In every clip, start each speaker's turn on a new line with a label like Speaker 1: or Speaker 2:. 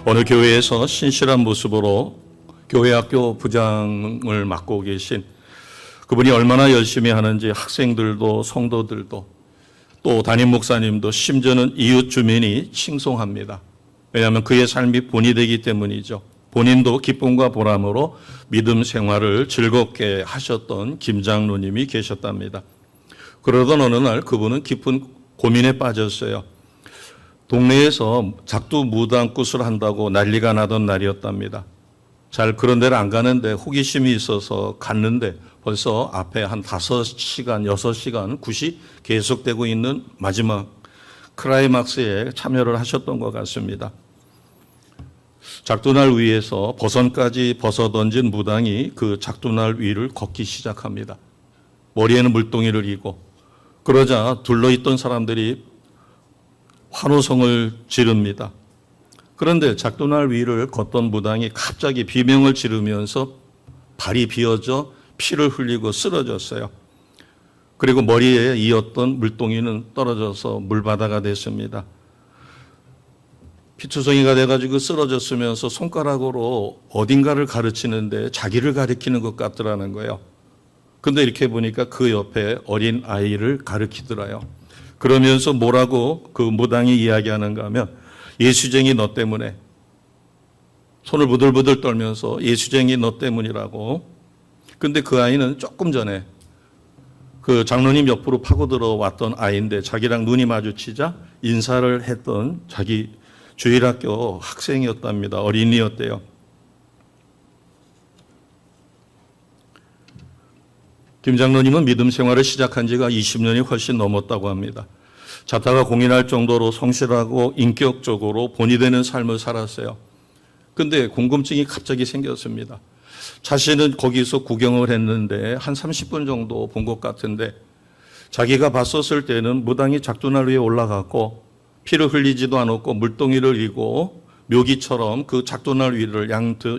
Speaker 1: 어느 교회에서 신실한 모습으로 교회학교 부장을 맡고 계신 그분이 얼마나 열심히 하는지 학생들도 성도들도 또 담임 목사님도 심지어는 이웃 주민이 칭송합니다. 왜냐하면 그의 삶이 본이 되기 때문이죠. 본인도 기쁨과 보람으로 믿음 생활을 즐겁게 하셨던 김 장로님이 계셨답니다. 그러던 어느 날 그분은 깊은 고민에 빠졌어요. 동네에서 작두 무당굿을 한다고 난리가 나던 날이었답니다. 잘 그런 데를 안 가는데 호기심이 있어서 갔는데 벌써 앞에 한 5시간, 6시간 굿이 계속되고 있는 마지막 클라이막스에 참여를 하셨던 것 같습니다. 작두날 위에서 버선까지 벗어던진 무당이 그 작두날 위를 걷기 시작합니다. 머리에는 물동이를 이고 그러자 둘러있던 사람들이 환호성을 지릅니다. 그런데 작두날 위를 걷던 무당이 갑자기 비명을 지르면서 발이 비어져 피를 흘리고 쓰러졌어요. 그리고 머리에 이었던 물동이는 떨어져서 물바다가 됐습니다. 피투성이가 돼가지고 쓰러졌으면서 손가락으로 어딘가를 가르치는데 자기를 가리키는 것 같더라는 거예요. 근데 이렇게 보니까 그 옆에 어린 아이를 가리키더라요. 그러면서 뭐라고 그 무당이 이야기하는가 하면 예수쟁이 너 때문에, 손을 부들부들 떨면서 예수쟁이 너 때문이라고. 근데 그 아이는 조금 전에 그 장로님 옆으로 파고들어 왔던 아이인데 자기랑 눈이 마주치자 인사를 했던 자기 주일학교 학생이었답니다. 어린이였대요. 김 장로님은 믿음 생활을 시작한 지가 20년이 훨씬 넘었다고 합니다. 자타가 공인할 정도로 성실하고 인격적으로 본이 되는 삶을 살았어요. 근데 궁금증이 갑자기 생겼습니다. 자신은 거기서 구경을 했는데 한 30분 정도 본 것 같은데 자기가 봤었을 때는 무당이 작두날 위에 올라갔고 피를 흘리지도 않았고 물동이를 이고 묘기처럼 그 작두날 위를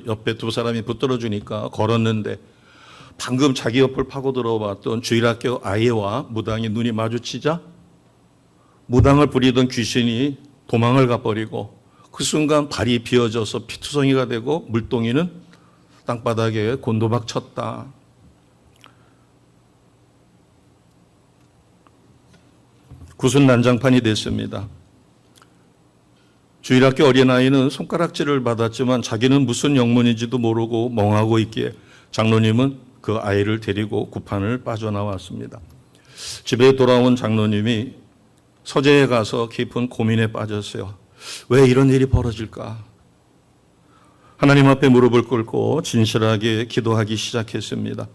Speaker 1: 옆에 두 사람이 붙들어 주니까 걸었는데 방금 자기 옆을 파고 들어왔던 주일학교 아이와 무당이 눈이 마주치자 무당을 부리던 귀신이 도망을 가버리고 그 순간 발이 비어져서 피투성이가 되고 물동이는 땅바닥에 곤도박 쳤다. 굿은 난장판이 됐습니다. 주일학교 어린아이는 손가락질을 받았지만 자기는 무슨 영문인지도 모르고 멍하고 있기에 장로님은 그 아이를 데리고 굿판을 빠져나왔습니다. 집에 돌아온 장로님이 서재에 가서 깊은 고민에 빠졌어요. 왜 이런 일이 벌어질까? 하나님 앞에 무릎을 꿇고 진실하게 기도하기 시작했습니다.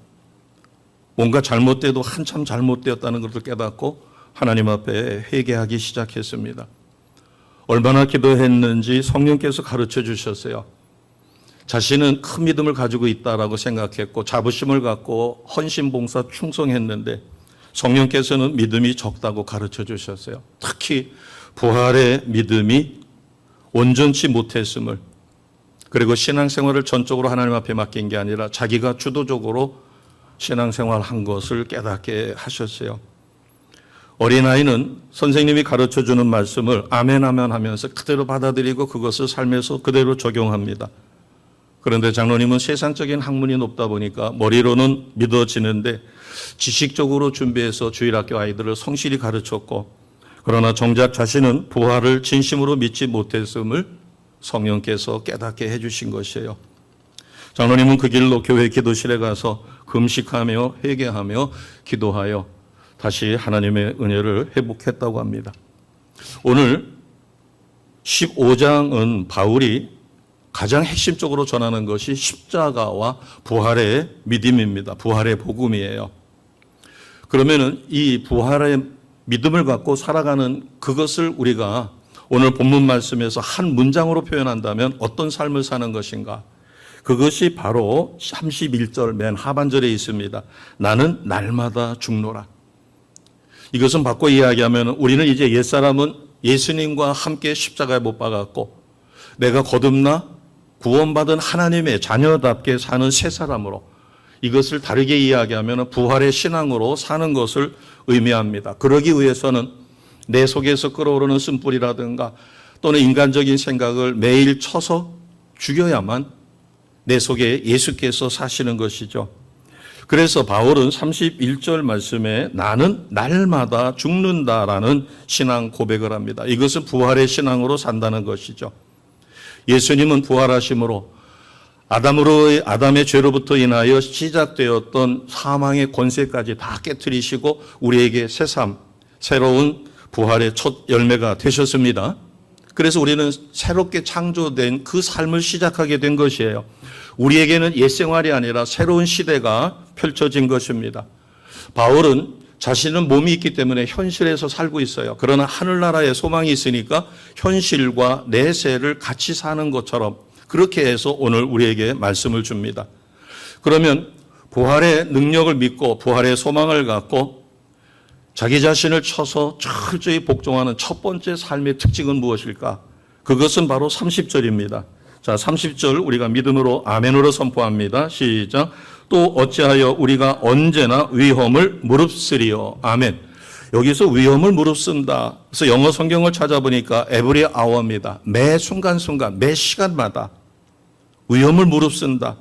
Speaker 1: 뭔가 잘못돼도 한참 잘못되었다는 것을 깨닫고 하나님 앞에 회개하기 시작했습니다. 얼마나 기도했는지 성령께서 가르쳐 주셨어요. 자신은 큰 믿음을 가지고 있다라고 생각했고 자부심을 갖고 헌신봉사 충성했는데 성령께서는 믿음이 적다고 가르쳐 주셨어요. 특히 부활의 믿음이 온전치 못했음을, 그리고 신앙생활을 전적으로 하나님 앞에 맡긴 게 아니라 자기가 주도적으로 신앙생활한 것을 깨닫게 하셨어요. 어린아이는 선생님이 가르쳐주는 말씀을 아멘 아멘 하면서 그대로 받아들이고 그것을 삶에서 그대로 적용합니다. 그런데 장로님은 세상적인 학문이 높다 보니까 머리로는 믿어지는데 지식적으로 준비해서 주일학교 아이들을 성실히 가르쳤고, 그러나 정작 자신은 부활을 진심으로 믿지 못했음을 성령께서 깨닫게 해주신 것이에요. 장로님은 그 길로 교회 기도실에 가서 금식하며 회개하며 기도하여 다시 하나님의 은혜를 회복했다고 합니다. 오늘 15장은 바울이 가장 핵심적으로 전하는 것이 십자가와 부활의 믿음입니다. 부활의 복음이에요. 그러면은 이 부활의 믿음을 갖고 살아가는 그것을 우리가 오늘 본문 말씀에서 한 문장으로 표현한다면 어떤 삶을 사는 것인가? 그것이 바로 31절 맨 하반절에 있습니다. 나는 날마다 죽노라. 이것은 바꿔 이야기하면 우리는 이제 옛사람은 예수님과 함께 십자가에 못 박았고 내가 거듭나 구원받은 하나님의 자녀답게 사는 새 사람으로, 이것을 다르게 이야기하면 부활의 신앙으로 사는 것을 의미합니다. 그러기 위해서는 내 속에서 끓어오르는 쓴뿌리라든가 또는 인간적인 생각을 매일 쳐서 죽여야만 내 속에 예수께서 사시는 것이죠. 그래서 바울은 31절 말씀에 나는 날마다 죽는다라는 신앙 고백을 합니다. 이것은 부활의 신앙으로 산다는 것이죠. 예수님은 부활하심으로 아담의 죄로부터 인하여 시작되었던 사망의 권세까지 다 깨트리시고 우리에게 새삼, 새로운 부활의 첫 열매가 되셨습니다. 그래서 우리는 새롭게 창조된 그 삶을 시작하게 된 것이에요. 우리에게는 옛 생활이 아니라 새로운 시대가 펼쳐진 것입니다. 바울은 자신은 몸이 있기 때문에 현실에서 살고 있어요. 그러나 하늘나라에 소망이 있으니까 현실과 내세를 같이 사는 것처럼 그렇게 해서 오늘 우리에게 말씀을 줍니다. 그러면 부활의 능력을 믿고 부활의 소망을 갖고 자기 자신을 쳐서 철저히 복종하는 첫 번째 삶의 특징은 무엇일까? 그것은 바로 30절입니다. 자, 30절 우리가 믿음으로 아멘으로 선포합니다. 시작. 또 어찌하여 우리가 언제나 위험을 무릅쓰리요. 아멘. 여기서 위험을 무릅쓴다. 그래서 영어 성경을 찾아보니까 every hour입니다. 매 순간순간, 매 시간마다 위험을 무릅쓴다.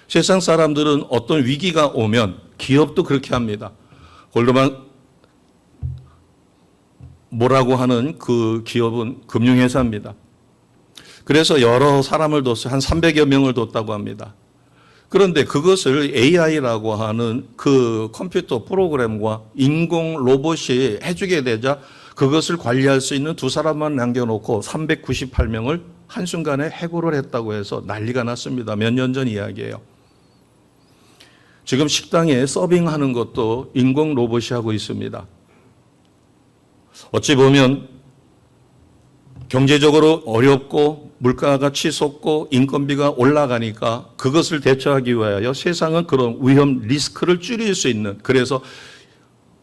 Speaker 1: 세상 사람들은 어떤 위기가 오면 기업도 그렇게 합니다. 골드만 뭐라고 하는 그 기업은 금융회사입니다. 그래서 여러 사람을 뒀어요. 한 300여 명을 뒀다고 합니다. 그런데 그것을 AI라고 하는 그 컴퓨터 프로그램과 인공 로봇이 해주게 되자 그것을 관리할 수 있는 두 사람만 남겨놓고 398명을 한순간에 해고를 했다고 해서 난리가 났습니다. 몇 년 전 이야기예요. 지금 식당에 서빙하는 것도 인공 로봇이 하고 있습니다. 어찌 보면 경제적으로 어렵고 물가가 치솟고 인건비가 올라가니까 그것을 대처하기 위하여 세상은 그런 위험 리스크를 줄일 수 있는, 그래서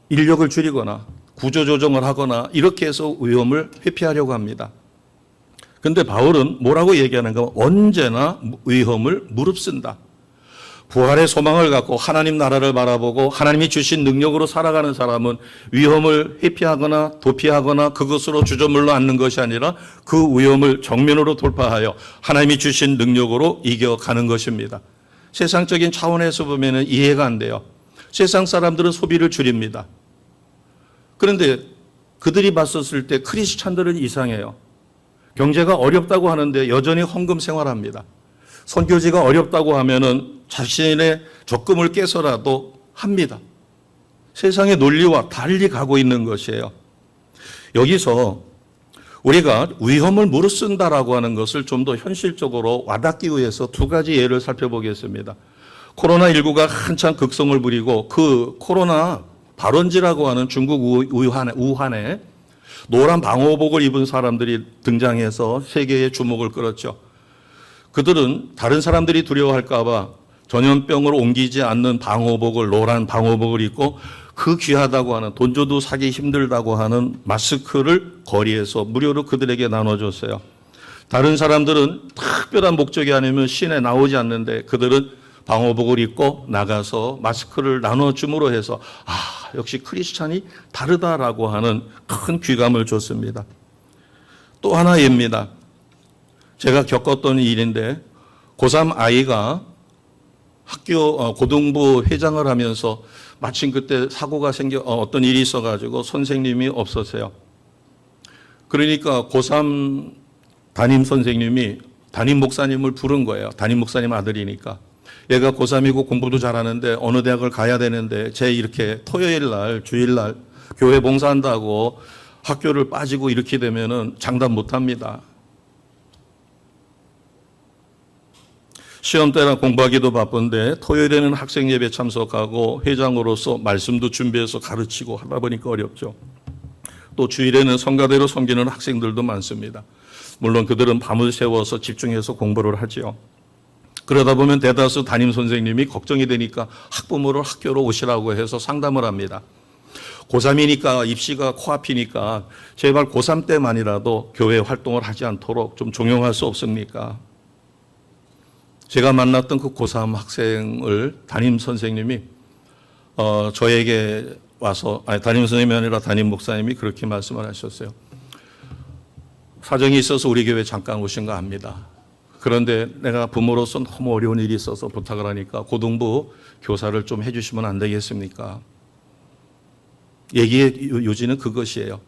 Speaker 1: 인력을 줄이거나 구조조정을 하거나 이렇게 해서 위험을 회피하려고 합니다. 그런데 바울은 뭐라고 얘기하는가? 언제나 위험을 무릅쓴다. 부활의 소망을 갖고 하나님 나라를 바라보고 하나님이 주신 능력으로 살아가는 사람은 위험을 회피하거나 도피하거나 그것으로 주저물러 앉는 것이 아니라 그 위험을 정면으로 돌파하여 하나님이 주신 능력으로 이겨가는 것입니다. 세상적인 차원에서 보면 이해가 안 돼요. 세상 사람들은 소비를 줄입니다. 그런데 그들이 봤었을 때 크리스찬들은 이상해요. 경제가 어렵다고 하는데 여전히 헌금 생활합니다. 선교지가 어렵다고 하면은 자신의 적금을 깨서라도 합니다. 세상의 논리와 달리 가고 있는 것이에요. 여기서 우리가 위험을 무릅쓴다라고 하는 것을 좀 더 현실적으로 와닿기 위해서 두 가지 예를 살펴보겠습니다. 코로나19가 한창 극성을 부리고 그 코로나 발원지라고 하는 중국 우한에 노란 방호복을 입은 사람들이 등장해서 세계의 주목을 끌었죠. 그들은 다른 사람들이 두려워할까 봐 전염병을 옮기지 않는 방호복을, 노란 방호복을 입고 그 귀하다고 하는, 돈 줘도 사기 힘들다고 하는 마스크를 거리에서 무료로 그들에게 나눠줬어요. 다른 사람들은 특별한 목적이 아니면 시내 나오지 않는데 그들은 방호복을 입고 나가서 마스크를 나눠줌으로 해서 역시 크리스찬이 다르다라고 하는 큰 귀감을 줬습니다. 또 하나 예입니다. 제가 겪었던 일인데 고3 아이가 학교 고등부 회장을 하면서 마침 그때 사고가 어떤 일이 있어가지고 선생님이 없었어요. 그러니까 고3 담임 선생님이 담임 목사님을 부른 거예요. 담임 목사님 아들이니까. 얘가 고3이고 공부도 잘하는데 어느 대학을 가야 되는데 쟤 이렇게 토요일 날, 주일 날 교회 봉사한다고 학교를 빠지고 이렇게 되면은 장담 못 합니다. 시험 때나 공부하기도 바쁜데 토요일에는 학생 예배 참석하고 회장으로서 말씀도 준비해서 가르치고 하다 보니까 어렵죠. 또 주일에는 성가대로 섬기는 학생들도 많습니다. 물론 그들은 밤을 새워서 집중해서 공부를 하지요. 그러다 보면 대다수 담임 선생님이 걱정이 되니까 학부모를 학교로 오시라고 해서 상담을 합니다. 고3이니까 입시가 코앞이니까 제발 고3 때만이라도 교회 활동을 하지 않도록 좀 종용할 수 없습니까? 제가 만났던 그 고3 학생을 담임 선생님이 저에게 와서, 담임 선생님이 아니라 담임 목사님이 그렇게 말씀을 하셨어요. 사정이 있어서 우리 교회 잠깐 오신 거 압니다. 그런데 내가 부모로서 너무 어려운 일이 있어서 부탁을 하니까 고등부 교사를 좀 해주시면 안 되겠습니까? 얘기의 요지는 그것이에요.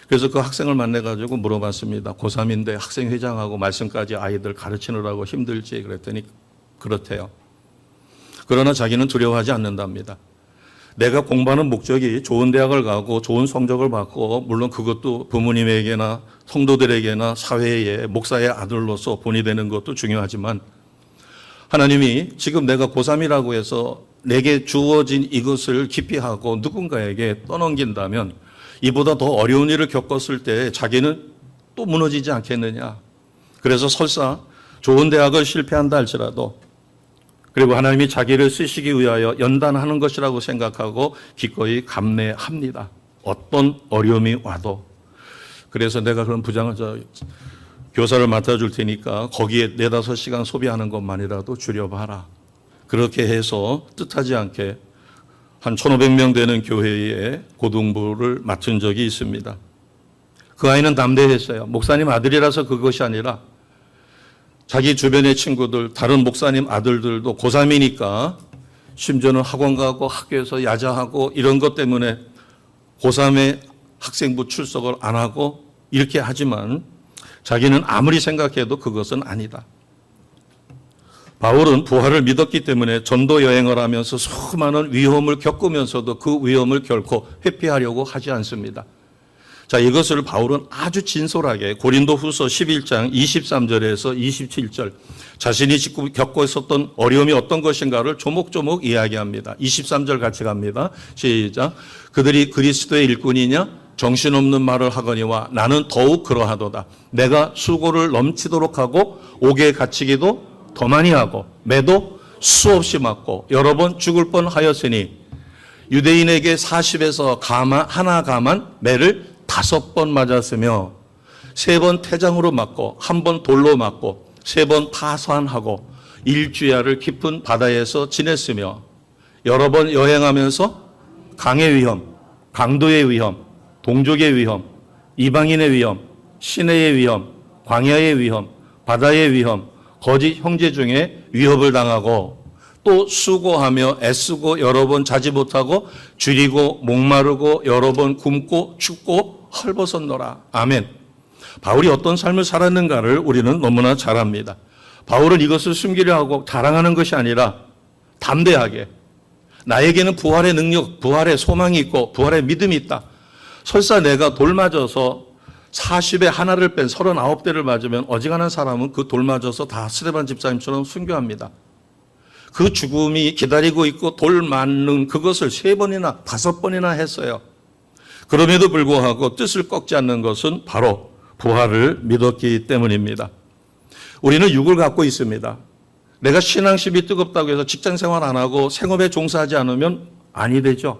Speaker 1: 그래서 그 학생을 만나가지고 물어봤습니다. 고3인데 학생회장하고 말씀까지 아이들 가르치느라고 힘들지? 그랬더니 그렇대요. 그러나 자기는 두려워하지 않는답니다. 내가 공부하는 목적이 좋은 대학을 가고 좋은 성적을 받고, 물론 그것도 부모님에게나 성도들에게나 사회의 목사의 아들로서 본이 되는 것도 중요하지만, 하나님이 지금 내가 고3이라고 해서 내게 주어진 이것을 기피하고 누군가에게 떠넘긴다면 이보다 더 어려운 일을 겪었을 때 자기는 또 무너지지 않겠느냐. 그래서 설사 좋은 대학을 실패한다 할지라도, 그리고 하나님이 자기를 쓰시기 위하여 연단하는 것이라고 생각하고 기꺼이 감내합니다. 어떤 어려움이 와도. 그래서 내가 그런 교사를 맡아줄 테니까 거기에 4-5시간 소비하는 것만이라도 줄여봐라. 그렇게 해서 뜻하지 않게 한 1,500명 되는 교회에 고등부를 맡은 적이 있습니다. 그 아이는 담대했어요. 목사님 아들이라서 그것이 아니라 자기 주변의 친구들, 다른 목사님 아들들도 고3이니까 심지어는 학원 가고 학교에서 야자하고 이런 것 때문에 고3의 학생부 출석을 안 하고 이렇게 하지만 자기는 아무리 생각해도 그것은 아니다. 바울은 부활을 믿었기 때문에 전도 여행을 하면서 수많은 위험을 겪으면서도 그 위험을 결코 회피하려고 하지 않습니다. 자, 이것을 바울은 아주 진솔하게 고린도후서 11장 23절에서 27절 자신이 겪고 있었던 어려움이 어떤 것인가를 조목조목 이야기합니다. 23절 같이 갑니다. 시작. 그들이 그리스도의 일꾼이냐? 정신없는 말을 하거니와 나는 더욱 그러하도다. 내가 수고를 넘치도록 하고 옥에 갇히기도 더 많이 하고 매도 수없이 맞고 여러 번 죽을 뻔하였으니 유대인에게 40에서 하나 감한 매를 5번 맞았으며 3번 태장으로 맞고 1번 돌로 맞고 3번 파산하고 일주야를 깊은 바다에서 지냈으며 여러 번 여행하면서 강의 위험, 강도의 위험, 동족의 위험, 이방인의 위험, 시내의 위험, 광야의 위험, 바다의 위험, 거짓 형제 중에 위협을 당하고 또 수고하며 애쓰고 여러 번 자지 못하고 줄이고 목마르고 여러 번 굶고 춥고 헐벗었노라. 아멘. 바울이 어떤 삶을 살았는가를 우리는 너무나 잘 압니다. 바울은 이것을 숨기려 하고 자랑하는 것이 아니라 담대하게 나에게는 부활의 능력, 부활의 소망이 있고 부활의 믿음이 있다. 설사 내가 돌 맞아서 40에 하나를 뺀 39대를 맞으면 어지간한 사람은 그 돌 맞아서 다 스데반 집사님처럼 순교합니다. 그 죽음이 기다리고 있고 돌 맞는 그것을 3번이나 5번이나 했어요. 그럼에도 불구하고 뜻을 꺾지 않는 것은 바로 부활을 믿었기 때문입니다. 우리는 육을 갖고 있습니다. 내가 신앙심이 뜨겁다고 해서 직장생활 안 하고 생업에 종사하지 않으면 아니 되죠.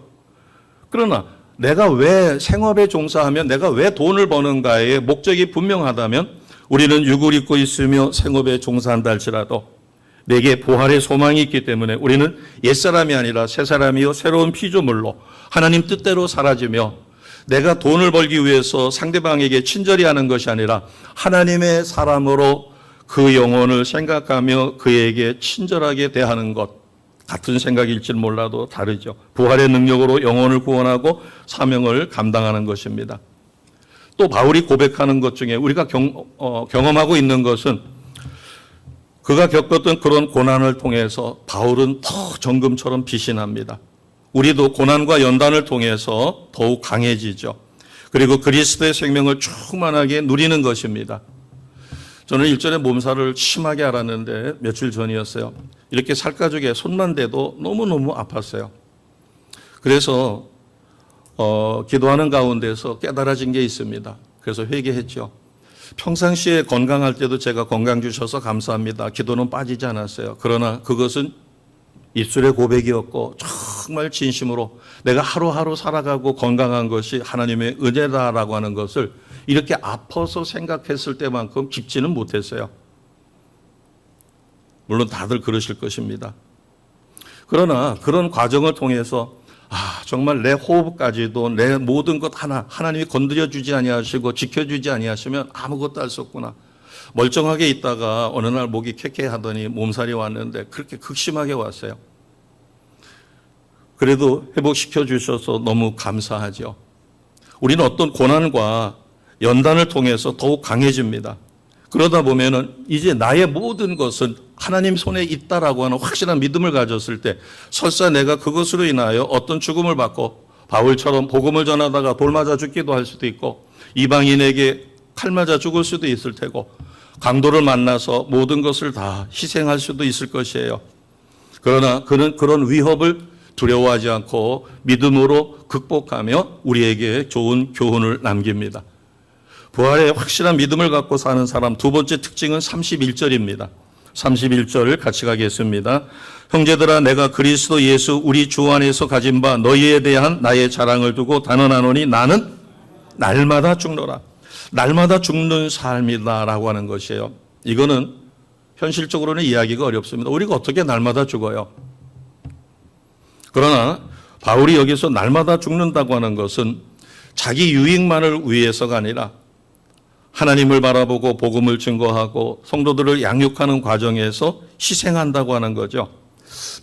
Speaker 1: 그러나 내가 왜 생업에 종사하면 내가 왜 돈을 버는가의 목적이 분명하다면 우리는 육을 입고 있으며 생업에 종사한다 할지라도 내게 부활의 소망이 있기 때문에 우리는 옛사람이 아니라 새사람이요 새로운 피조물로 하나님 뜻대로 사라지며 내가 돈을 벌기 위해서 상대방에게 친절히 하는 것이 아니라 하나님의 사람으로 그 영혼을 생각하며 그에게 친절하게 대하는 것. 같은 생각일지는 몰라도 다르죠. 부활의 능력으로 영혼을 구원하고 사명을 감당하는 것입니다. 또 바울이 고백하는 것 중에 우리가 경험하고 있는 것은 그가 겪었던 그런 고난을 통해서 바울은 더 정금처럼 빛이 납니다. 우리도 고난과 연단을 통해서 더욱 강해지죠. 그리고 그리스도의 생명을 충만하게 누리는 것입니다. 저는 일전에 몸살을 심하게 앓았는데 며칠 전이었어요. 이렇게 살가죽에 손만 대도 너무너무 아팠어요. 그래서 기도하는 가운데서 깨달아진 게 있습니다. 그래서 회개했죠. 평상시에 건강할 때도 제가 건강 주셔서 감사합니다. 기도는 빠지지 않았어요. 그러나 그것은 입술의 고백이었고 정말 진심으로 내가 하루하루 살아가고 건강한 것이 하나님의 은혜다라고 하는 것을 이렇게 아파서 생각했을 때만큼 깊지는 못했어요. 물론 다들 그러실 것입니다. 그러나 그런 과정을 통해서 정말 내 호흡까지도 내 모든 것 하나 하나님이 건드려 주지 아니하시고 지켜주지 아니하시면 아무것도 할 수 없구나. 멀쩡하게 있다가 어느 날 목이 쾌쾌하더니 몸살이 왔는데 그렇게 극심하게 왔어요. 그래도 회복시켜 주셔서 너무 감사하죠. 우리는 어떤 고난과 연단을 통해서 더욱 강해집니다. 그러다 보면은 이제 나의 모든 것은 하나님 손에 있다라고 하는 확실한 믿음을 가졌을 때 설사 내가 그것으로 인하여 어떤 죽음을 받고 바울처럼 복음을 전하다가 돌 맞아 죽기도 할 수도 있고 이방인에게 칼 맞아 죽을 수도 있을 테고 강도를 만나서 모든 것을 다 희생할 수도 있을 것이에요. 그러나 그런 위협을 두려워하지 않고 믿음으로 극복하며 우리에게 좋은 교훈을 남깁니다. 부활의 확실한 믿음을 갖고 사는 사람 두 번째 특징은 31절입니다. 31절을 같이 가겠습니다. 형제들아 내가 그리스도 예수 우리 주 안에서 가진 바 너희에 대한 나의 자랑을 두고 단언하노니 나는 날마다 죽노라. 날마다 죽는 삶이다라고 하는 것이에요. 이거는 현실적으로는 이해하기가 어렵습니다. 우리가 어떻게 날마다 죽어요? 그러나 바울이 여기서 날마다 죽는다고 하는 것은 자기 유익만을 위해서가 아니라 하나님을 바라보고 복음을 증거하고 성도들을 양육하는 과정에서 희생한다고 하는 거죠.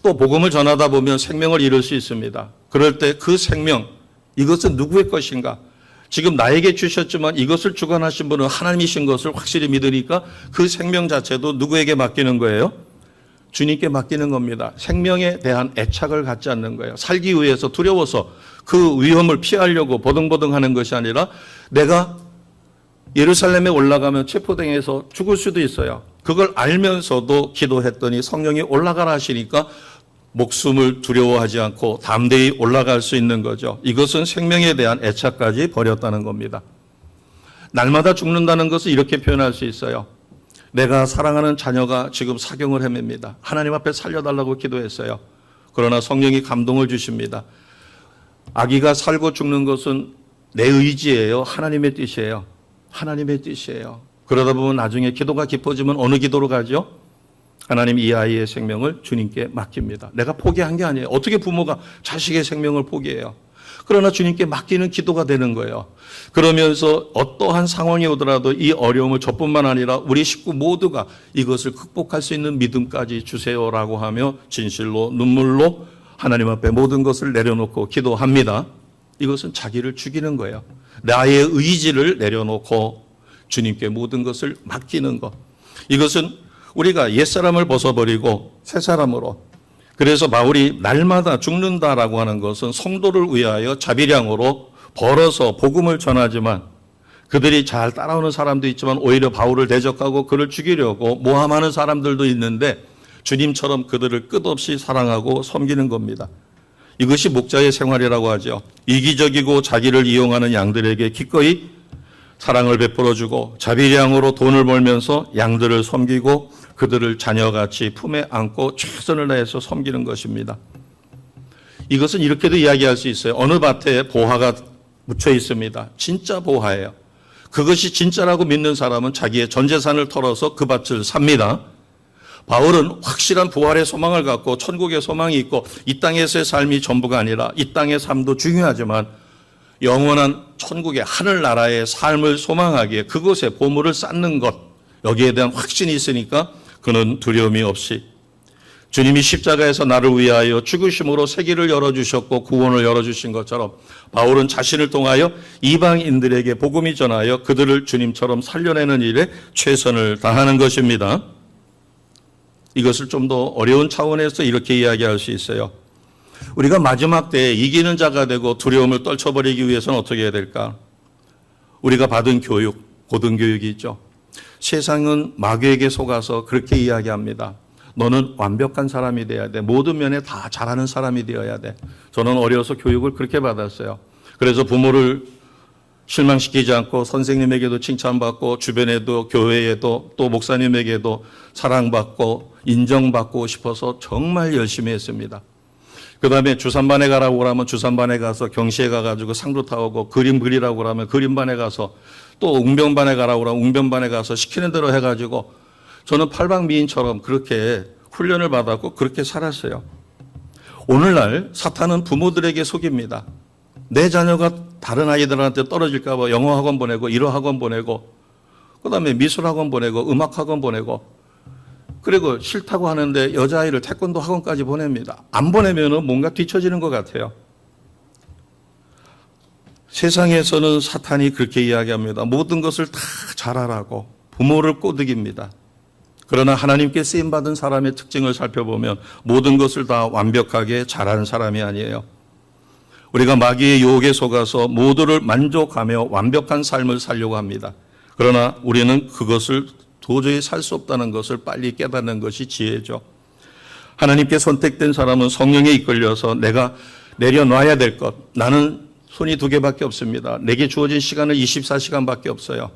Speaker 1: 또 복음을 전하다 보면 생명을 잃을 수 있습니다. 그럴 때 그 생명, 이것은 누구의 것인가? 지금 나에게 주셨지만 이것을 주관하신 분은 하나님이신 것을 확실히 믿으니까 그 생명 자체도 누구에게 맡기는 거예요? 주님께 맡기는 겁니다. 생명에 대한 애착을 갖지 않는 거예요. 살기 위해서 두려워서 그 위험을 피하려고 버둥버둥하는 것이 아니라 내가 예루살렘에 올라가면 체포당해서 죽을 수도 있어요. 그걸 알면서도 기도했더니 성령이 올라가라 하시니까 목숨을 두려워하지 않고 담대히 올라갈 수 있는 거죠. 이것은 생명에 대한 애착까지 버렸다는 겁니다. 날마다 죽는다는 것을 이렇게 표현할 수 있어요. 내가 사랑하는 자녀가 지금 사경을 헤맵니다. 하나님 앞에 살려달라고 기도했어요. 그러나 성령이 감동을 주십니다. 아기가 살고 죽는 것은 내 의지예요. 하나님의 뜻이에요. 하나님의 뜻이에요. 그러다 보면 나중에 기도가 깊어지면 어느 기도로 가죠? 하나님 이 아이의 생명을 주님께 맡깁니다. 내가 포기한 게 아니에요. 어떻게 부모가 자식의 생명을 포기해요? 그러나 주님께 맡기는 기도가 되는 거예요. 그러면서 어떠한 상황이 오더라도 이 어려움을 저뿐만 아니라 우리 식구 모두가 이것을 극복할 수 있는 믿음까지 주세요라고 하며 진실로 눈물로 하나님 앞에 모든 것을 내려놓고 기도합니다. 이것은 자기를 죽이는 거예요. 나의 의지를 내려놓고 주님께 모든 것을 맡기는 것. 이것은 우리가 옛사람을 벗어버리고 새사람으로, 그래서 바울이 날마다 죽는다라고 하는 것은 성도를 위하여 자비량으로 벌어서 복음을 전하지만 그들이 잘 따라오는 사람도 있지만 오히려 바울을 대적하고 그를 죽이려고 모함하는 사람들도 있는데 주님처럼 그들을 끝없이 사랑하고 섬기는 겁니다. 이것이 목자의 생활이라고 하죠. 이기적이고 자기를 이용하는 양들에게 기꺼이 사랑을 베풀어주고 자비량으로 돈을 벌면서 양들을 섬기고 그들을 자녀같이 품에 안고 최선을 다해서 섬기는 것입니다. 이것은 이렇게도 이야기할 수 있어요. 어느 밭에 보화가 묻혀 있습니다. 진짜 보화예요. 그것이 진짜라고 믿는 사람은 자기의 전 재산을 털어서 그 밭을 삽니다. 바울은 확실한 부활의 소망을 갖고 천국의 소망이 있고 이 땅에서의 삶이 전부가 아니라 이 땅의 삶도 중요하지만 영원한 천국의 하늘나라의 삶을 소망하기에 그곳에 보물을 쌓는 것, 여기에 대한 확신이 있으니까 그는 두려움이 없이 주님이 십자가에서 나를 위하여 죽으심으로 세계를 열어주셨고 구원을 열어주신 것처럼 바울은 자신을 통하여 이방인들에게 복음이 전하여 그들을 주님처럼 살려내는 일에 최선을 다하는 것입니다. 이것을 좀 더 어려운 차원에서 이렇게 이야기할 수 있어요. 우리가 마지막 때에 이기는 자가 되고 두려움을 떨쳐버리기 위해서는 어떻게 해야 될까? 우리가 받은 교육, 고등교육이 있죠. 세상은 마귀에게 속아서 그렇게 이야기합니다. 너는 완벽한 사람이 돼야 돼. 모든 면에 다 잘하는 사람이 되어야 돼. 저는 어려서 교육을 그렇게 받았어요. 그래서 부모를 실망시키지 않고 선생님에게도 칭찬받고 주변에도 교회에도 또 목사님에게도 사랑받고 인정받고 싶어서 정말 열심히 했습니다. 그 다음에 주산반에 가라고 하면 주산반에 가서 경시에 가가지고 상도 타오고 그림 그리라고 하면 그림반에 가서 또 웅변반에 가라고 하면 웅변반에 가서 시키는 대로 해가지고 저는 팔방미인처럼 그렇게 훈련을 받았고 그렇게 살았어요. 오늘날 사탄은 부모들에게 속입니다. 내 자녀가 다른 아이들한테 떨어질까 봐 영어 학원 보내고 일어 학원 보내고 그다음에 미술 학원 보내고 음악 학원 보내고 그리고 싫다고 하는데 여자아이를 태권도 학원까지 보냅니다. 안 보내면은 뭔가 뒤처지는 것 같아요. 세상에서는 사탄이 그렇게 이야기합니다. 모든 것을 다 잘하라고 부모를 꼬드깁니다. 그러나 하나님께 쓰임받은 사람의 특징을 살펴보면 모든 것을 다 완벽하게 잘하는 사람이 아니에요. 우리가 마귀의 유혹에 속아서 모두를 만족하며 완벽한 삶을 살려고 합니다. 그러나 우리는 그것을 도저히 살 수 없다는 것을 빨리 깨닫는 것이 지혜죠. 하나님께 선택된 사람은 성령에 이끌려서 내가 내려놔야 될 것, 나는 손이 2개밖에 없습니다. 내게 주어진 시간은 24시간밖에 없어요.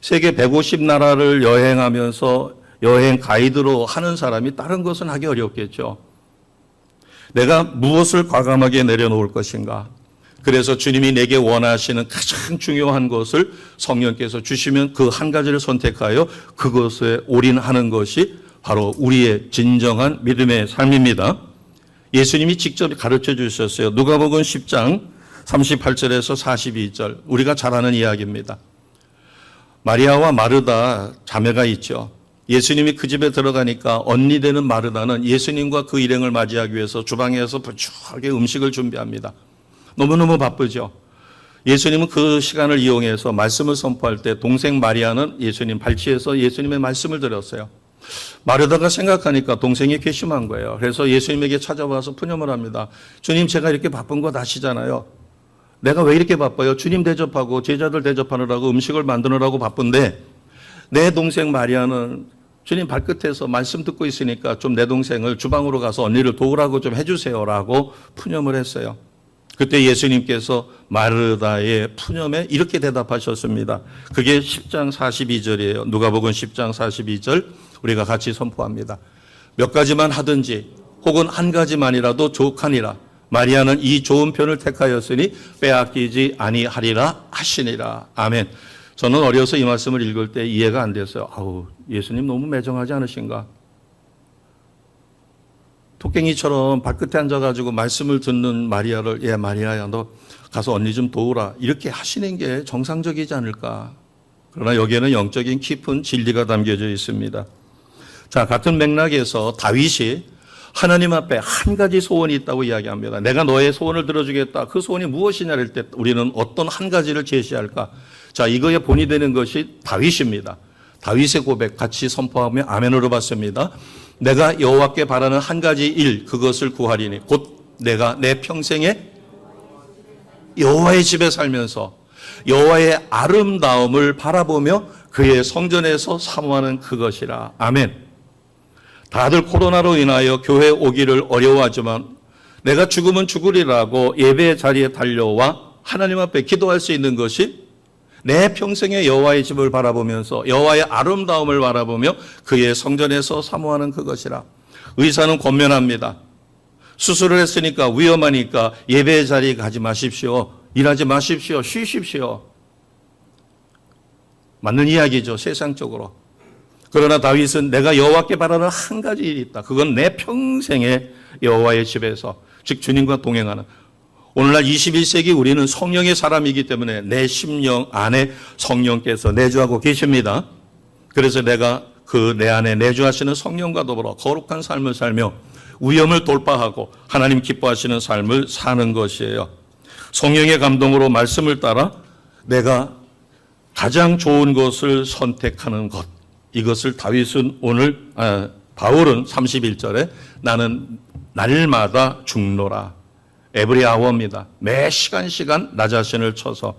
Speaker 1: 세계 150나라를 여행하면서 여행 가이드로 하는 사람이 다른 것은 하기 어렵겠죠. 내가 무엇을 과감하게 내려놓을 것인가? 그래서 주님이 내게 원하시는 가장 중요한 것을 성령께서 주시면 그 한 가지를 선택하여 그것에 올인하는 것이 바로 우리의 진정한 믿음의 삶입니다. 예수님이 직접 가르쳐 주셨어요. 누가복음 10장 38절에서 42절 우리가 잘 아는 이야기입니다. 마리아와 마르다 자매가 있죠. 예수님이 그 집에 들어가니까 언니 되는 마르다는 예수님과 그 일행을 맞이하기 위해서 주방에서 부추하게 음식을 준비합니다. 너무너무 바쁘죠. 예수님은 그 시간을 이용해서 말씀을 선포할 때 동생 마리아는 예수님 발치해서 예수님의 말씀을 들었어요. 마르다가 생각하니까 동생이 괘씸한 거예요. 그래서 예수님에게 찾아와서 푸념을 합니다. 주님, 제가 이렇게 바쁜 거 아시잖아요. 내가 왜 이렇게 바빠요? 주님 대접하고 제자들 대접하느라고 음식을 만드느라고 바쁜데 내 동생 마리아는 주님 발끝에서 말씀 듣고 있으니까 좀 내 동생을 주방으로 가서 언니를 도우라고 좀 해주세요라고 푸념을 했어요. 그때 예수님께서 마르다의 푸념에 이렇게 대답하셨습니다. 그게 10장 42절이에요. 누가복음 10장 42절 우리가 같이 선포합니다. 몇 가지만 하든지 혹은 한 가지만이라도 족하니라. 마리아는 이 좋은 편을 택하였으니 빼앗기지 아니하리라 하시니라. 아멘. 저는 어려서 이 말씀을 읽을 때 이해가 안 됐어요. 아우, 예수님 너무 매정하지 않으신가? 토깽이처럼 발끝에 앉아가지고 말씀을 듣는 마리아를 마리아야 너 가서 언니 좀 도우라 이렇게 하시는 게 정상적이지 않을까? 그러나 여기에는 영적인 깊은 진리가 담겨져 있습니다. 자, 같은 맥락에서 다윗이 하나님 앞에 한 가지 소원이 있다고 이야기합니다. 내가 너의 소원을 들어주겠다. 그 소원이 무엇이냐 할 때 우리는 어떤 한 가지를 제시할까? 자, 이거에 본이 되는 것이 다윗입니다. 다윗의 고백 같이 선포하며 아멘으로 받습니다. 내가 여호와께 바라는 한 가지 일 그것을 구하리니 곧 내가 내 평생에 여호와의 집에 살면서 여호와의 아름다움을 바라보며 그의 성전에서 사모하는 그것이라. 아멘. 다들 코로나로 인하여 교회 오기를 어려워하지만 내가 죽으면 죽으리라고 예배의 자리에 달려와 하나님 앞에 기도할 수 있는 것이 내 평생에 여호와의 집을 바라보면서 여호와의 아름다움을 바라보며 그의 성전에서 사모하는 그것이라. 의사는 권면합니다. 수술을 했으니까 위험하니까 예배의 자리에 가지 마십시오. 일하지 마십시오. 쉬십시오. 맞는 이야기죠. 세상적으로. 그러나 다윗은 내가 여호와께 바라는 한 가지 일이 있다. 그건 내 평생에 여호와의 집에서 즉 주님과 동행하는. 오늘날 21세기 우리는 성령의 사람이기 때문에 내 심령 안에 성령께서 내주하고 계십니다. 그래서 내가 그 내 안에 내주하시는 성령과 더불어 거룩한 삶을 살며 위험을 돌파하고 하나님 기뻐하시는 삶을 사는 것이에요. 성령의 감동으로 말씀을 따라 내가 가장 좋은 것을 선택하는 것. 이것을 다윗은 바울은 31절에 나는 날마다 죽노라. 에브리 아워입니다. 매 시간 나 자신을 쳐서.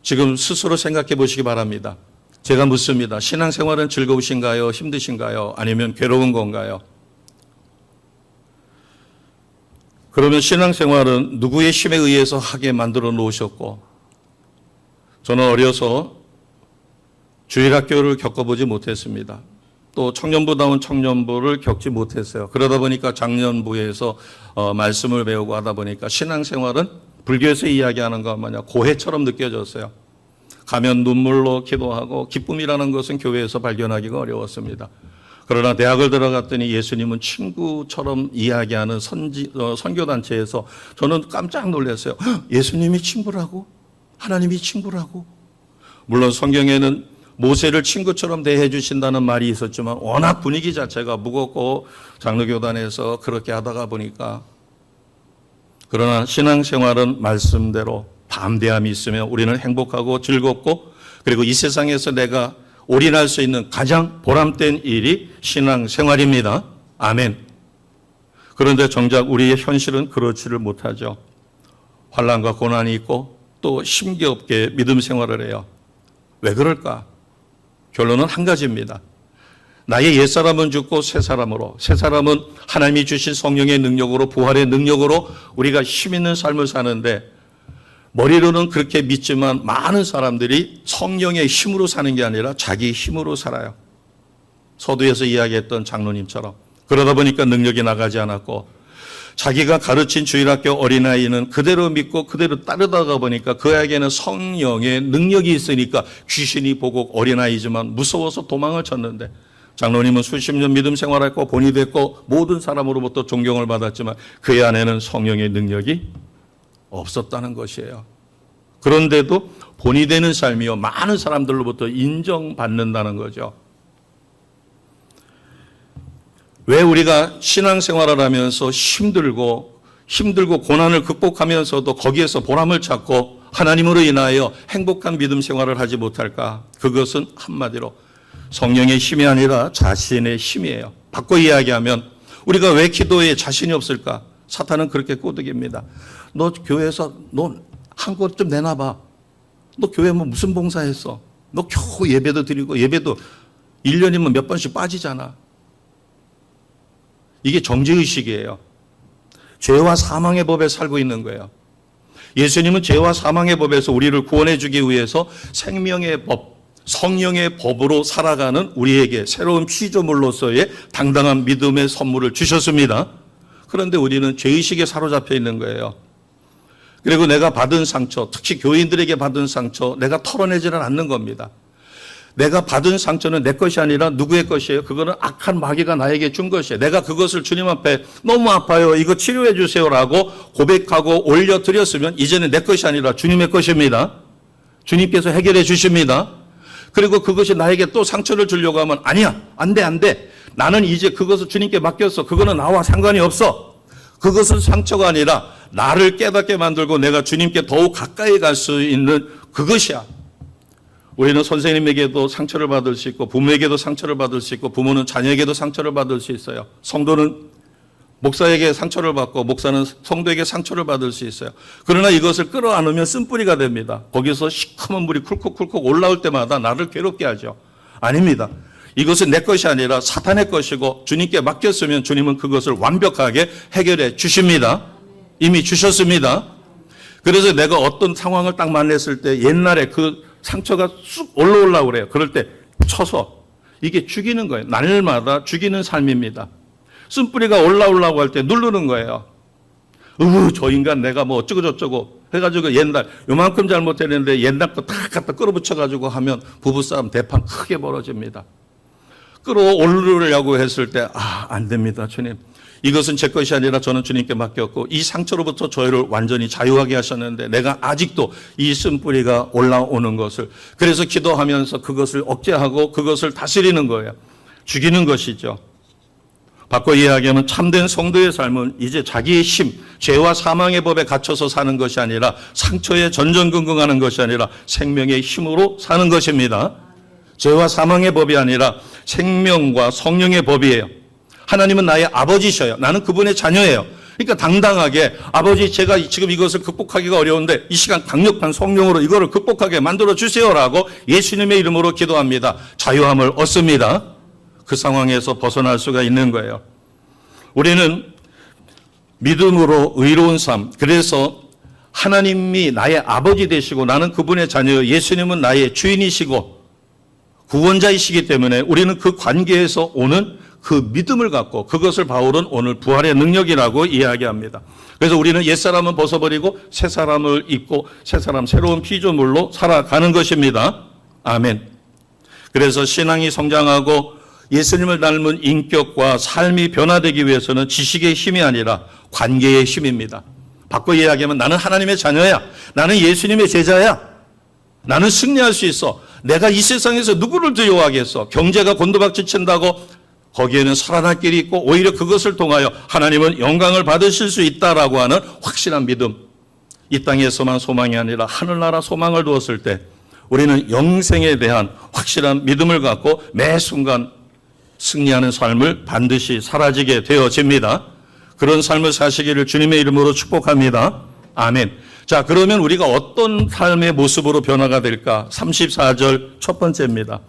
Speaker 1: 지금 스스로 생각해 보시기 바랍니다. 제가 묻습니다. 신앙생활은 즐거우신가요? 힘드신가요? 아니면 괴로운 건가요? 그러면 신앙생활은 누구의 힘에 의해서 하게 만들어 놓으셨고, 저는 어려서 주일학교를 겪어보지 못했습니다. 또 청년부다운 청년부를 겪지 못했어요. 그러다 보니까 장년부에서 말씀을 배우고 하다 보니까 신앙생활은 불교에서 이야기하는 것 마냥 고해처럼 느껴졌어요. 가면 눈물로 기도하고 기쁨이라는 것은 교회에서 발견하기가 어려웠습니다. 그러나 대학을 들어갔더니 예수님은 친구처럼 이야기하는 선교단체에서 저는 깜짝 놀랐어요. 예수님이 친구라고? 하나님이 친구라고? 물론 성경에는 모세를 친구처럼 대해 주신다는 말이 있었지만 워낙 분위기 자체가 무겁고 장로교단에서 그렇게 하다가 보니까, 그러나 신앙생활은 말씀대로 담대함이 있으면 우리는 행복하고 즐겁고, 그리고 이 세상에서 내가 올인할 수 있는 가장 보람된 일이 신앙생활입니다. 아멘. 그런데 정작 우리의 현실은 그렇지를 못하죠. 환난과 고난이 있고 또 힘겹게 믿음 생활을 해요. 왜 그럴까? 결론은 한 가지입니다. 나의 옛사람은 죽고 새 사람은 하나님이 주신 성령의 능력으로, 부활의 능력으로 우리가 힘 있는 삶을 사는데, 머리로는 그렇게 믿지만 많은 사람들이 성령의 힘으로 사는 게 아니라 자기 힘으로 살아요. 서두에서 이야기했던 장로님처럼. 그러다 보니까 능력이 나가지 않았고, 자기가 가르친 주일학교 어린아이는 그대로 믿고 그대로 따르다가 보니까 그에게는 성령의 능력이 있으니까 귀신이 보고 어린아이지만 무서워서 도망을 쳤는데, 장로님은 수십 년 믿음 생활했고 본이 됐고 모든 사람으로부터 존경을 받았지만 그의 안에는 성령의 능력이 없었다는 것이에요. 그런데도 본이 되는 삶이요, 많은 사람들로부터 인정받는다는 거죠. 왜 우리가 신앙생활을 하면서 힘들고 고난을 극복하면서도 거기에서 보람을 찾고 하나님으로 인하여 행복한 믿음 생활을 하지 못할까? 그것은 한마디로 성령의 힘이 아니라 자신의 힘이에요. 바꿔 이야기하면 우리가 왜 기도에 자신이 없을까? 사탄은 그렇게 꼬드깁니다. 너 교회에서 너 한 것 좀 내놔봐. 너 교회 뭐 무슨 봉사했어? 너 겨우 예배도 드리고 예배도 1년이면 몇 번씩 빠지잖아. 이게 정죄의식이에요. 죄와 사망의 법에 살고 있는 거예요. 예수님은 죄와 사망의 법에서 우리를 구원해 주기 위해서 생명의 법, 성령의 법으로 살아가는 우리에게 새로운 피조물로서의 당당한 믿음의 선물을 주셨습니다. 그런데 우리는 죄의식에 사로잡혀 있는 거예요. 그리고 내가 받은 상처, 특히 교인들에게 받은 상처, 내가 털어내지는 않는 겁니다. 내가 받은 상처는 내 것이 아니라 누구의 것이에요? 그거는 악한 마귀가 나에게 준 것이에요. 내가 그것을 주님 앞에 너무 아파요, 이거 치료해 주세요라고 고백하고 올려드렸으면 이제는 내 것이 아니라 주님의 것입니다. 주님께서 해결해 주십니다. 그리고 그것이 나에게 또 상처를 주려고 하면 아니야, 안 돼. 나는 이제 그것을 주님께 맡겼어. 그거는 나와 상관이 없어. 그것은 상처가 아니라 나를 깨닫게 만들고 내가 주님께 더욱 가까이 갈 수 있는 그것이야. 우리는 선생님에게도 상처를 받을 수 있고 부모에게도 상처를 받을 수 있고 부모는 자녀에게도 상처를 받을 수 있어요. 성도는 목사에게 상처를 받고 목사는 성도에게 상처를 받을 수 있어요. 그러나 이것을 끌어안으면 쓴뿌리가 됩니다. 거기서 시커먼 물이 쿨컥쿨컥 올라올 때마다 나를 괴롭게 하죠. 아닙니다. 이것은 내 것이 아니라 사탄의 것이고 주님께 맡겼으면 주님은 그것을 완벽하게 해결해 주십니다. 이미 주셨습니다. 그래서 내가 어떤 상황을 딱 만났을 때 옛날에 그 상처가 쑥 올라오려고 그래요. 그럴 때 쳐서 이게 죽이는 거예요. 날마다 죽이는 삶입니다. 쓴뿌리가 올라오려고 할 때 누르는 거예요. 저 인간 내가 뭐 어쩌고 저쩌고 해가지고 옛날 요만큼 잘못했는데 옛날 거 다 갖다 끌어붙여가지고 하면 부부싸움 대판 크게 벌어집니다. 끌어올리려고 했을 때 안 됩니다, 주님. 이것은 제 것이 아니라 저는 주님께 맡겼고 이 상처로부터 저희를 완전히 자유하게 하셨는데 내가 아직도 이 쓴뿌리가 올라오는 것을, 그래서 기도하면서 그것을 억제하고 그것을 다스리는 거예요. 죽이는 것이죠. 바꿔 이야기하면 참된 성도의 삶은 이제 자기의 힘, 죄와 사망의 법에 갇혀서 사는 것이 아니라 상처에 전전긍긍하는 것이 아니라 생명의 힘으로 사는 것입니다. 죄와 사망의 법이 아니라 생명과 성령의 법이에요. 하나님은 나의 아버지셔요. 나는 그분의 자녀예요. 그러니까 당당하게 아버지 제가 지금 이것을 극복하기가 어려운데 이 시간 강력한 성령으로 이거를 극복하게 만들어 주세요라고 예수님의 이름으로 기도합니다. 자유함을 얻습니다. 그 상황에서 벗어날 수가 있는 거예요. 우리는 믿음으로 의로운 삶, 그래서 하나님이 나의 아버지 되시고 나는 그분의 자녀요, 예수님은 나의 주인이시고 구원자이시기 때문에 우리는 그 관계에서 오는 그 믿음을 갖고, 그것을 바울은 오늘 부활의 능력이라고 이야기합니다. 그래서 우리는 옛사람은 벗어버리고 새 사람을 입고 새 사람, 새로운 피조물로 살아가는 것입니다. 아멘. 그래서 신앙이 성장하고 예수님을 닮은 인격과 삶이 변화되기 위해서는 지식의 힘이 아니라 관계의 힘입니다. 바꿔 이야기하면 나는 하나님의 자녀야. 나는 예수님의 제자야. 나는 승리할 수 있어. 내가 이 세상에서 누구를 두려워하겠어. 경제가 곤두박질 친다고 거기에는 살아날 길이 있고 오히려 그것을 통하여 하나님은 영광을 받으실 수 있다라고 하는 확실한 믿음. 이 땅에서만 소망이 아니라 하늘나라 소망을 두었을 때 우리는 영생에 대한 확실한 믿음을 갖고 매 순간 승리하는 삶을 반드시 살아지게 되어집니다. 그런 삶을 사시기를 주님의 이름으로 축복합니다. 아멘. 자, 그러면 우리가 어떤 삶의 모습으로 변화가 될까? 34절 첫 번째입니다.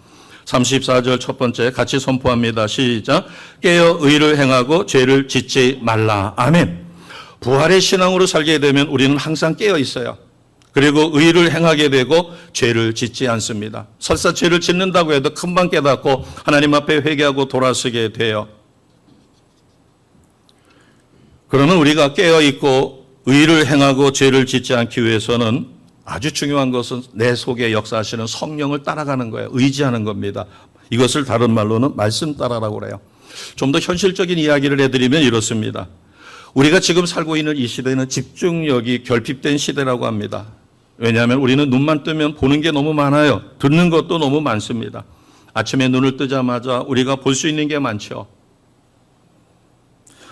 Speaker 1: 34절 첫 번째 같이 선포합니다. 시작. 깨어 의를 행하고 죄를 짓지 말라. 아멘. 부활의 신앙으로 살게 되면 우리는 항상 깨어 있어요. 그리고 의를 행하게 되고 죄를 짓지 않습니다. 설사 죄를 짓는다고 해도 금방 깨닫고 하나님 앞에 회개하고 돌아서게 돼요. 그러면 우리가 깨어 있고 의를 행하고 죄를 짓지 않기 위해서는 아주 중요한 것은 내 속에 역사하시는 성령을 따라가는 거예요. 의지하는 겁니다. 이것을 다른 말로는 말씀 따라라고 그래요. 좀 더 현실적인 이야기를 해드리면 이렇습니다. 우리가 지금 살고 있는 이 시대는 집중력이 결핍된 시대라고 합니다. 왜냐하면 우리는 눈만 뜨면 보는 게 너무 많아요. 듣는 것도 너무 많습니다. 아침에 눈을 뜨자마자 우리가 볼 수 있는 게 많죠.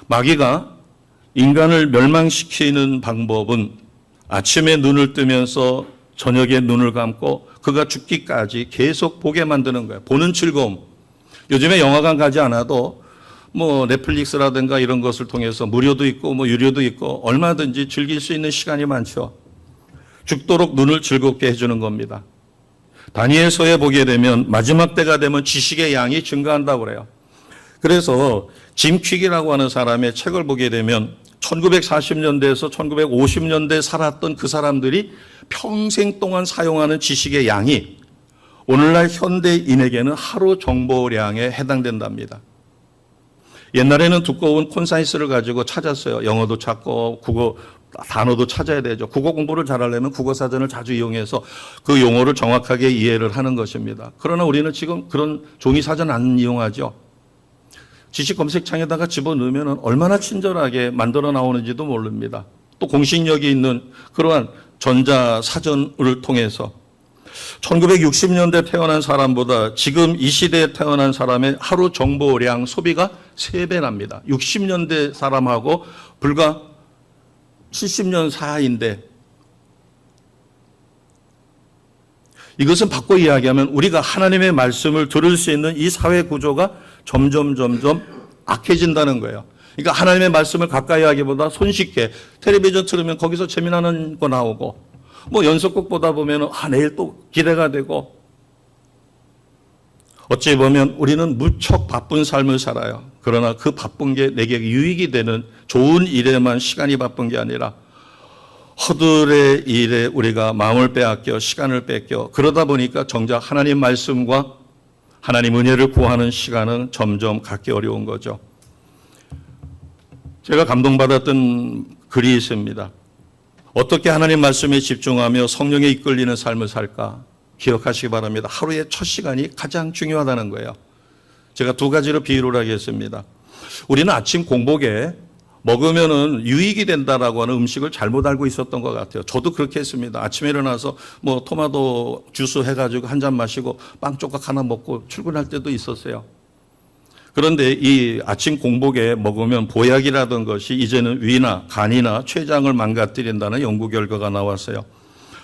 Speaker 1: 마귀가 인간을 멸망시키는 방법은 아침에 눈을 뜨면서 저녁에 눈을 감고 그가 죽기까지 계속 보게 만드는 거예요. 보는 즐거움. 요즘에 영화관 가지 않아도 뭐 넷플릭스라든가 이런 것을 통해서 무료도 있고 뭐 유료도 있고 얼마든지 즐길 수 있는 시간이 많죠. 죽도록 눈을 즐겁게 해주는 겁니다. 다니엘서에 보게 되면 마지막 때가 되면 지식의 양이 증가한다고 그래요. 그래서 짐 퀵이라고 하는 사람의 책을 보게 되면 1940년대에서 1950년대에 살았던 그 사람들이 평생 동안 사용하는 지식의 양이 오늘날 현대인에게는 하루 정보량에 해당된답니다. 옛날에는 두꺼운 콘사이스를 가지고 찾았어요. 영어도 찾고 국어 단어도 찾아야 되죠. 국어 공부를 잘하려면 국어사전을 자주 이용해서 그 용어를 정확하게 이해를 하는 것입니다. 그러나 우리는 지금 그런 종이사전 안 이용하죠. 지식 검색창에다가 집어넣으면 얼마나 친절하게 만들어 나오는지도 모릅니다. 또 공신력이 있는 그러한 전자사전을 통해서 1960년대 태어난 사람보다 지금 이 시대에 태어난 사람의 하루 정보량 소비가 3배 납니다. 60년대 사람하고 불과 70년 사이인데 이것은 바꿔 이야기하면 우리가 하나님의 말씀을 들을 수 있는 이 사회 구조가 점점 악해진다는 거예요. 그러니까 하나님의 말씀을 가까이 하기보다 손쉽게 텔레비전 틀으면 거기서 재미나는 거 나오고 뭐 연속극 보다 보면 내일 또 기대가 되고 어찌 보면 우리는 무척 바쁜 삶을 살아요. 그러나 그 바쁜 게 내게 유익이 되는 좋은 일에만 시간이 바쁜 게 아니라 허들의 일에 우리가 마음을 빼앗겨 시간을 뺏겨 그러다 보니까 정작 하나님 말씀과 하나님 은혜를 구하는 시간은 점점 갖기 어려운 거죠. 제가 감동받았던 글이 있습니다. 어떻게 하나님 말씀에 집중하며 성령에 이끌리는 삶을 살까? 기억하시기 바랍니다. 하루의 첫 시간이 가장 중요하다는 거예요. 제가 2가지로 비유를 하겠습니다. 우리는 아침 공복에 먹으면은 유익이 된다라고 하는 음식을 잘못 알고 있었던 것 같아요. 저도 그렇게 했습니다. 아침에 일어나서 뭐 토마토 주스 해가지고 한 잔 마시고 빵 조각 하나 먹고 출근할 때도 있었어요. 그런데 이 아침 공복에 먹으면 보약이라던 것이 이제는 위나 간이나 췌장을 망가뜨린다는 연구 결과가 나왔어요.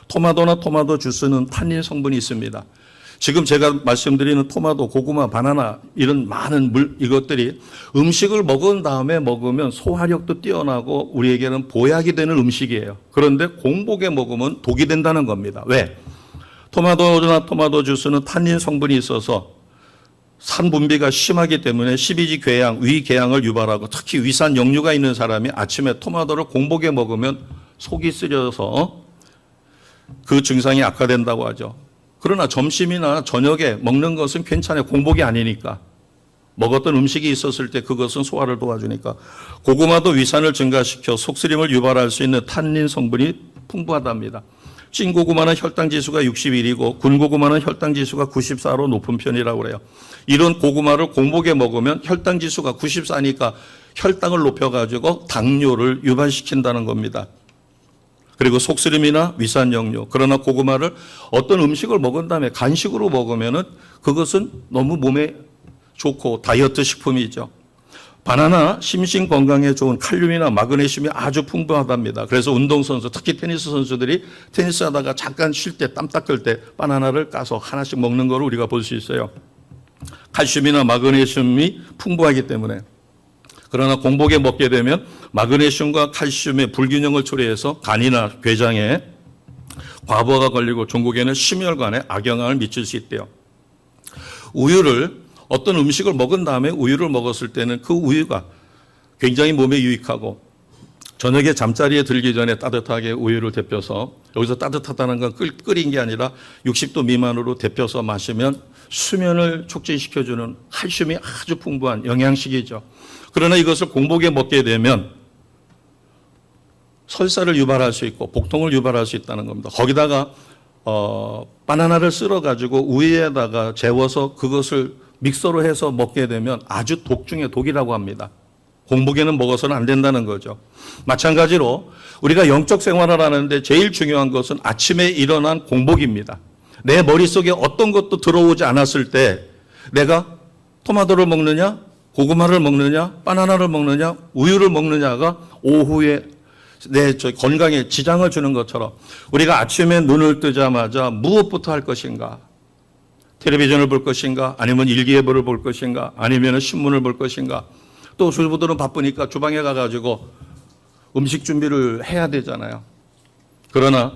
Speaker 1: 토마토나 토마토 주스는 탄닌 성분이 있습니다. 지금 제가 말씀드리는 토마토, 고구마, 바나나 이런 많은 이것들이 음식을 먹은 다음에 먹으면 소화력도 뛰어나고 우리에게는 보약이 되는 음식이에요. 그런데 공복에 먹으면 독이 된다는 겁니다. 왜? 토마토나 토마토 주스는 탄닌 성분이 있어서 산 분비가 심하기 때문에 십이지 궤양, 위 궤양을 유발하고 특히 위산 역류가 있는 사람이 아침에 토마토를 공복에 먹으면 속이 쓰려서 그 증상이 악화된다고 하죠. 그러나 점심이나 저녁에 먹는 것은 괜찮아요. 공복이 아니니까. 먹었던 음식이 있었을 때 그것은 소화를 도와주니까. 고구마도 위산을 증가시켜 속쓰림을 유발할 수 있는 탄닌 성분이 풍부하답니다. 찐 고구마는 혈당 지수가 61이고 군 고구마는 혈당 지수가 94로 높은 편이라고 그래요. 이런 고구마를 공복에 먹으면 혈당 지수가 94니까 혈당을 높여가지고 당뇨를 유발시킨다는 겁니다. 그리고 속쓰림이나 위산역류. 그러나 고구마를 어떤 음식을 먹은 다음에 간식으로 먹으면은 그것은 너무 몸에 좋고 다이어트 식품이죠. 바나나 심신 건강에 좋은 칼륨이나 마그네슘이 아주 풍부하답니다. 그래서 운동선수, 특히 테니스 선수들이 테니스하다가 잠깐 쉴 때, 땀 닦을 때 바나나를 까서 하나씩 먹는 걸 우리가 볼 수 있어요. 칼슘이나 마그네슘이 풍부하기 때문에. 그러나 공복에 먹게 되면 마그네슘과 칼슘의 불균형을 초래해서 간이나 궤장에 과부하가 걸리고 종국에는 심혈관에 악영향을 미칠 수 있대요. 우유를 어떤 음식을 먹은 다음에 우유를 먹었을 때는 그 우유가 굉장히 몸에 유익하고 저녁에 잠자리에 들기 전에 따뜻하게 우유를 데펴서 여기서 따뜻하다는 건 끓인 게 아니라 60도 미만으로 데펴서 마시면 수면을 촉진시켜주는 칼슘이 아주 풍부한 영양식이죠. 그러나 이것을 공복에 먹게 되면 설사를 유발할 수 있고 복통을 유발할 수 있다는 겁니다. 거기다가 바나나를 썰어가지고 우유에다가 재워서 그것을 믹서로 해서 먹게 되면 아주 독 중에 독이라고 합니다. 공복에는 먹어서는 안 된다는 거죠. 마찬가지로 우리가 영적 생활을 하는데 제일 중요한 것은 아침에 일어난 공복입니다. 내 머릿속에 어떤 것도 들어오지 않았을 때 내가 토마토를 먹느냐, 고구마를 먹느냐, 바나나를 먹느냐, 우유를 먹느냐가 오후에 내 건강에 지장을 주는 것처럼 우리가 아침에 눈을 뜨자마자 무엇부터 할 것인가? 텔레비전을 볼 것인가? 아니면 일기예보를 볼 것인가? 아니면 신문을 볼 것인가? 또 주부들은 바쁘니까 주방에 가가지고 음식 준비를 해야 되잖아요. 그러나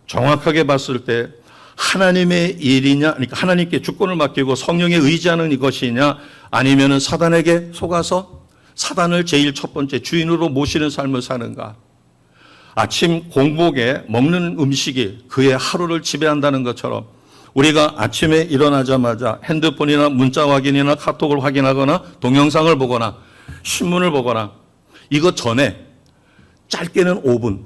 Speaker 1: 정확하게 봤을 때 하나님의 일이냐, 그러니까 하나님께 주권을 맡기고 성령에 의지하는 이것이냐, 아니면은 사단에게 속아서 사단을 제일 첫 번째 주인으로 모시는 삶을 사는가. 아침 공복에 먹는 음식이 그의 하루를 지배한다는 것처럼 우리가 아침에 일어나자마자 핸드폰이나 문자 확인이나 카톡을 확인하거나 동영상을 보거나 신문을 보거나 이것 전에 짧게는 5분,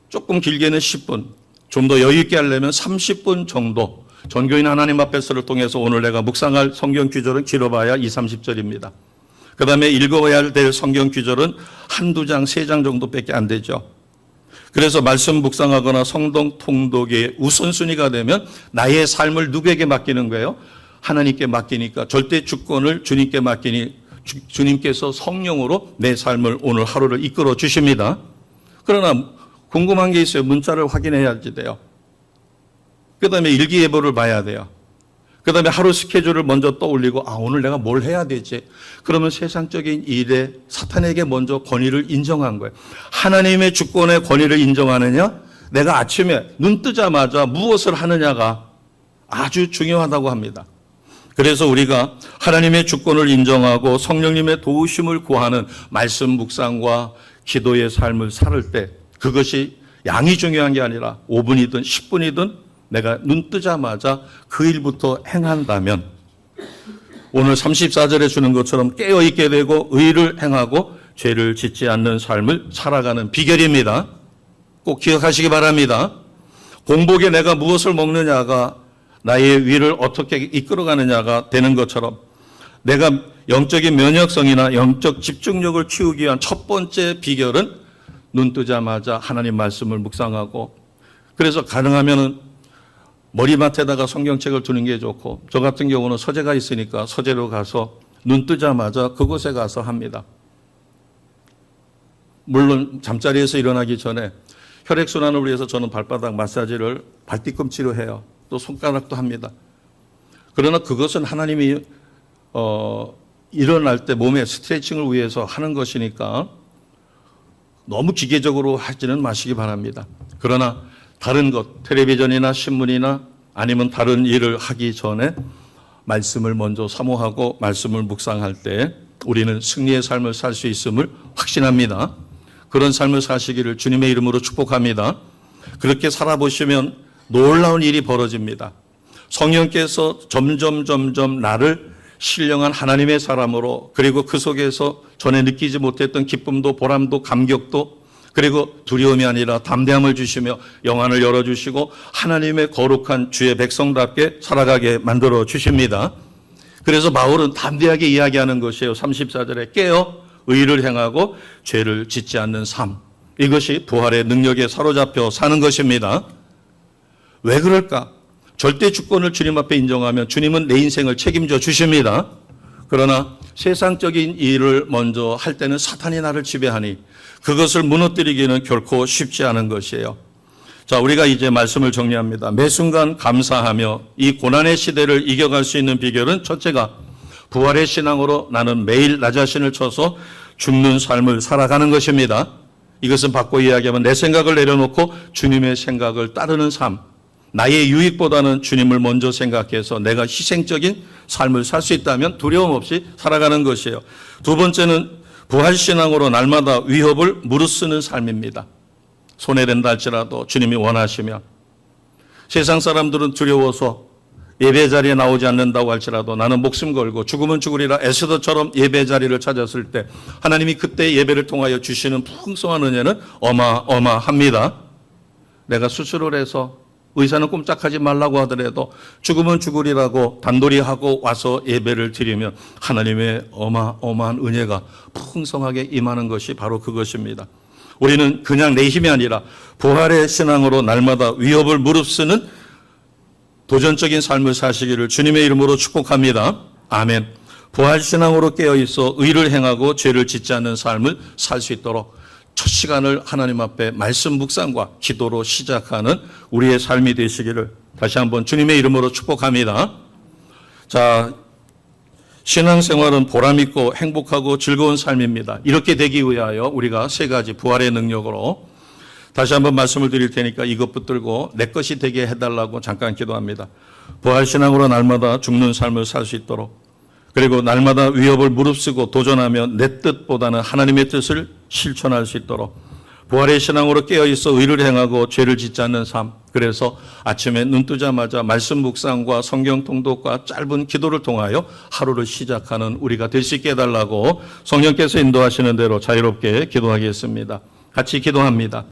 Speaker 1: 조금 길게는 10분, 좀 더 여유 있게 하려면 30분 정도 전교인 하나님 앞에서를 통해서 오늘 내가 묵상할 성경 구절은 길어봐야 2, 30절입니다. 그 다음에 읽어야 될 성경 구절은 한두 장, 세 장 정도밖에 안 되죠. 그래서 말씀 묵상하거나 성경 통독의 우선순위가 되면 나의 삶을 누구에게 맡기는 거예요? 하나님께 맡기니까 절대 주권을 주님께 맡기니 주님께서 성령으로 내 삶을 오늘 하루를 이끌어 주십니다. 그러나 궁금한 게 있어요. 문자를 확인해야지 돼요. 그 다음에 일기예보를 봐야 돼요. 그 다음에 하루 스케줄을 먼저 떠올리고 오늘 내가 뭘 해야 되지? 그러면 세상적인 일에 사탄에게 먼저 권위를 인정한 거예요. 하나님의 주권의 권위를 인정하느냐? 내가 아침에 눈 뜨자마자 무엇을 하느냐가 아주 중요하다고 합니다. 그래서 우리가 하나님의 주권을 인정하고 성령님의 도우심을 구하는 말씀 묵상과 기도의 삶을 살 때 그것이 양이 중요한 게 아니라 5분이든 10분이든 내가 눈 뜨자마자 그 일부터 행한다면 오늘 34절에 주는 것처럼 깨어있게 되고 의를 행하고 죄를 짓지 않는 삶을 살아가는 비결입니다. 꼭 기억하시기 바랍니다. 공복에 내가 무엇을 먹느냐가 나의 위를 어떻게 이끌어가느냐가 되는 것처럼 내가 영적인 면역성이나 영적 집중력을 키우기 위한 첫 번째 비결은 눈 뜨자마자 하나님 말씀을 묵상하고 그래서 가능하면은 머리맡에다가 성경책을 두는 게 좋고 저 같은 경우는 서재가 있으니까 서재로 가서 눈 뜨자마자 그곳에 가서 합니다. 물론 잠자리에서 일어나기 전에 혈액순환을 위해서 저는 발바닥 마사지를 발뒤꿈치로 해요. 또 손가락도 합니다. 그러나 그것은 하나님이 일어날 때 몸의 스트레칭을 위해서 하는 것이니까 너무 기계적으로 하지는 마시기 바랍니다. 그러나 다른 것, 텔레비전이나 신문이나 아니면 다른 일을 하기 전에 말씀을 먼저 사모하고 말씀을 묵상할 때 우리는 승리의 삶을 살 수 있음을 확신합니다. 그런 삶을 사시기를 주님의 이름으로 축복합니다. 그렇게 살아보시면 놀라운 일이 벌어집니다. 성령께서 점점 나를 신령한 하나님의 사람으로 그리고 그 속에서 전에 느끼지 못했던 기쁨도 보람도 감격도 그리고 두려움이 아니라 담대함을 주시며 영안을 열어주시고 하나님의 거룩한 주의 백성답게 살아가게 만들어 주십니다. 그래서 바울은 담대하게 이야기하는 것이에요. 34절에 깨어 의를 행하고 죄를 짓지 않는 삶. 이것이 부활의 능력에 사로잡혀 사는 것입니다. 왜 그럴까? 절대 주권을 주님 앞에 인정하면 주님은 내 인생을 책임져 주십니다. 그러나 세상적인 일을 먼저 할 때는 사탄이 나를 지배하니 그것을 무너뜨리기는 결코 쉽지 않은 것이에요. 자, 우리가 이제 말씀을 정리합니다. 매 순간 감사하며 이 고난의 시대를 이겨갈 수 있는 비결은 첫째가 부활의 신앙으로 나는 매일 나 자신을 쳐서 죽는 삶을 살아가는 것입니다. 이것은 바꿔 이야기하면 내 생각을 내려놓고 주님의 생각을 따르는 삶. 나의 유익보다는 주님을 먼저 생각해서 내가 희생적인 삶을 살 수 있다면 두려움 없이 살아가는 것이에요. 두 번째는 부활신앙으로 날마다 위협을 무릅쓰는 삶입니다. 손해된다 할지라도 주님이 원하시면. 세상 사람들은 두려워서 예배 자리에 나오지 않는다고 할지라도 나는 목숨 걸고 죽으면 죽으리라 에스더처럼 예배 자리를 찾았을 때 하나님이 그때 예배를 통하여 주시는 풍성한 은혜는 어마어마합니다. 내가 수술을 해서 의사는 꼼짝하지 말라고 하더라도 죽으면 죽으리라고 단도리하고 와서 예배를 드리면 하나님의 어마어마한 은혜가 풍성하게 임하는 것이 바로 그것입니다. 우리는 그냥 내 힘이 아니라 부활의 신앙으로 날마다 위협을 무릅쓰는 도전적인 삶을 사시기를 주님의 이름으로 축복합니다. 아멘. 부활 신앙으로 깨어 있어 의를 행하고 죄를 짓지 않는 삶을 살 수 있도록 첫 시간을 하나님 앞에 말씀 묵상과 기도로 시작하는 우리의 삶이 되시기를 다시 한번 주님의 이름으로 축복합니다. 자, 신앙생활은 보람있고 행복하고 즐거운 삶입니다. 이렇게 되기 위하여 우리가 세 가지 부활의 능력으로 다시 한번 말씀을 드릴 테니까 이것 붙들고 내 것이 되게 해달라고 잠깐 기도합니다. 부활신앙으로 날마다 죽는 삶을 살 수 있도록, 그리고 날마다 위협을 무릅쓰고 도전하며 내 뜻보다는 하나님의 뜻을 실천할 수 있도록, 부활의 신앙으로 깨어있어 의를 행하고 죄를 짓지 않는 삶. 그래서 아침에 눈 뜨자마자 말씀 묵상과 성경 통독과 짧은 기도를 통하여 하루를 시작하는 우리가 될 수 있게 해달라고 성령께서 인도하시는 대로 자유롭게 기도하겠습니다. 같이 기도합니다.